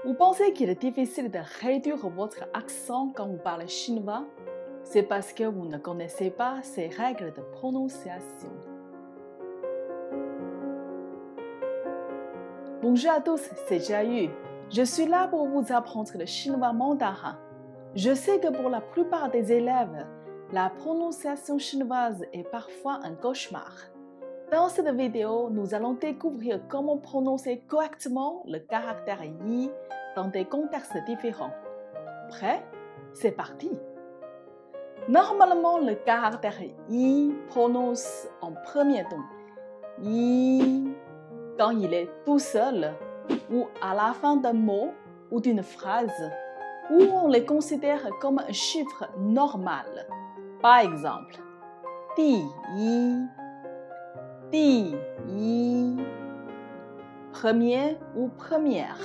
Vous pensez qu'il est difficile de réduire votre accent quand vous parlez chinois? C'est parce que vous ne connaissez pas ces règles de prononciation. Bonjour à tous, c'est Jiayu. Je suis là pour vous apprendre le chinois mandarin. Je sais que pour la plupart des élèves, la prononciation chinoise est parfois un cauchemar. Dans cette vidéo, nous allons découvrir comment prononcer correctement le caractère yi dans des contextes différents. Prêt? C'est parti! Normalement, le caractère yi prononce en premier ton yi quand il est tout seul ou à la fin d'un mot ou d'une phrase où on les considère comme un chiffre normal. Par exemple, di yi, premier ou première,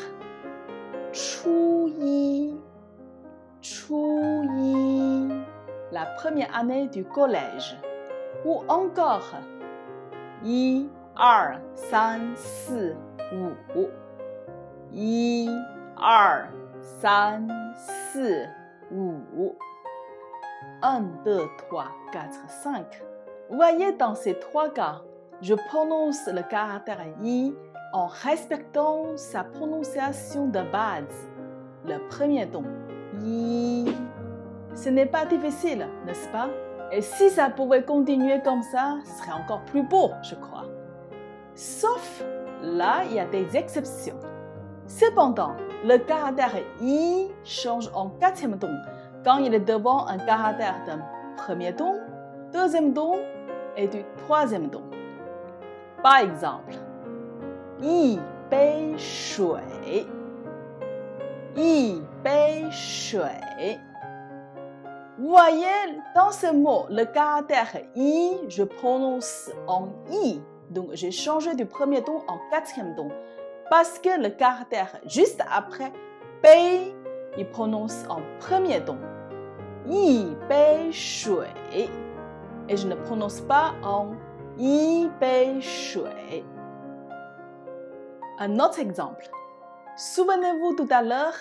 chu yi, la première année du collège, ou encore 1, 2, 3, 4, 5, 1, 2, 3, 4, 1, 2, 3, 4, 5. Vous voyez, dans ces trois cas, je prononce le caractère yi en respectant sa prononciation de base, le premier ton yi. Ce n'est pas difficile, n'est-ce pas? Et si ça pouvait continuer comme ça, ce serait encore plus beau, je crois. Sauf là, il y a des exceptions. Cependant, le caractère yi change en quatrième ton quand il est devant un caractère d'un premier ton, deuxième ton et du troisième ton. Par exemple, 一杯水 Vous voyez, dans ce mot, le caractère yi, je prononce en i. Donc, j'ai changé du premier ton en quatrième ton. Parce que le caractère juste après, bei, il prononce en premier ton. 一杯水 Et je ne prononce pas en 一杯水. Un autre exemple. Souvenez-vous tout à l'heure,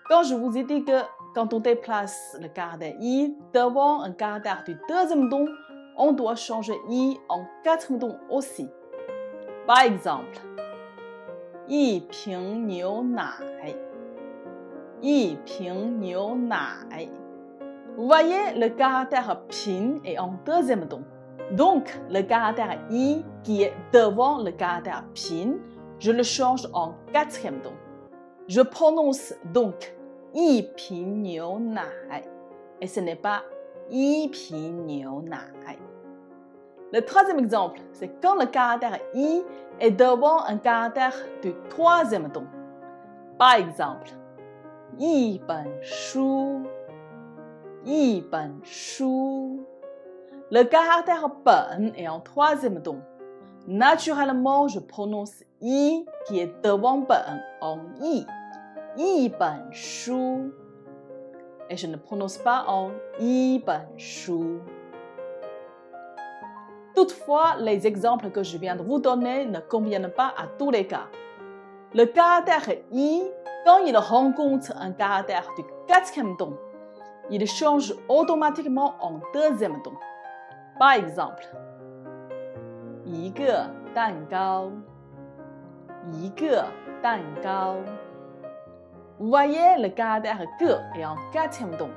quand je vous ai dit que quand on déplace le caractère yi devant un caractère du deuxième ton, on doit changer yi en quatrième ton aussi. Par exemple, 一瓶牛奶 Vous voyez, le caractère pin est en deuxième ton. Donc, le caractère yi qui est devant le caractère pin, je le change en quatrième ton. Je prononce donc 一瓶牛奶 et ce n'est pas 一瓶牛奶. Le troisième exemple, c'est quand le caractère i est devant un caractère du troisième ton. Par exemple, 一本书 Le caractère ben est en troisième ton. Naturellement, je prononce i qui est devant ben en i. 一本书 Et je ne prononce pas en 一本书. Toutefois, les exemples que je viens de vous donner ne conviennent pas à tous les cas. Le caractère i, quand il rencontre un caractère du quatrième ton, il change automatiquement en deuxième ton. Par exemple, 一个蛋糕 Vous voyez, le caractère que est en quatrième ton.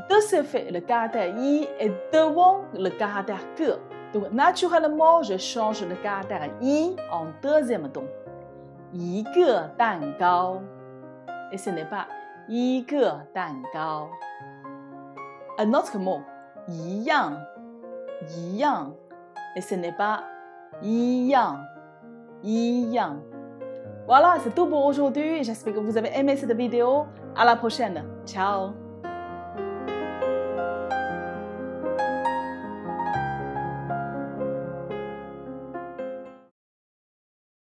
De ce fait, le caractère yi est devant le caractère que. Donc, naturellement, je change le caractère yi en deuxième ton. 一个蛋糕 Et ce n'est pas 一个蛋糕. Un autre mot, 一样 Et ce n'est pas 一样. Voilà, c'est tout pour aujourd'hui. J'espère que vous avez aimé cette vidéo. À la prochaine. Ciao.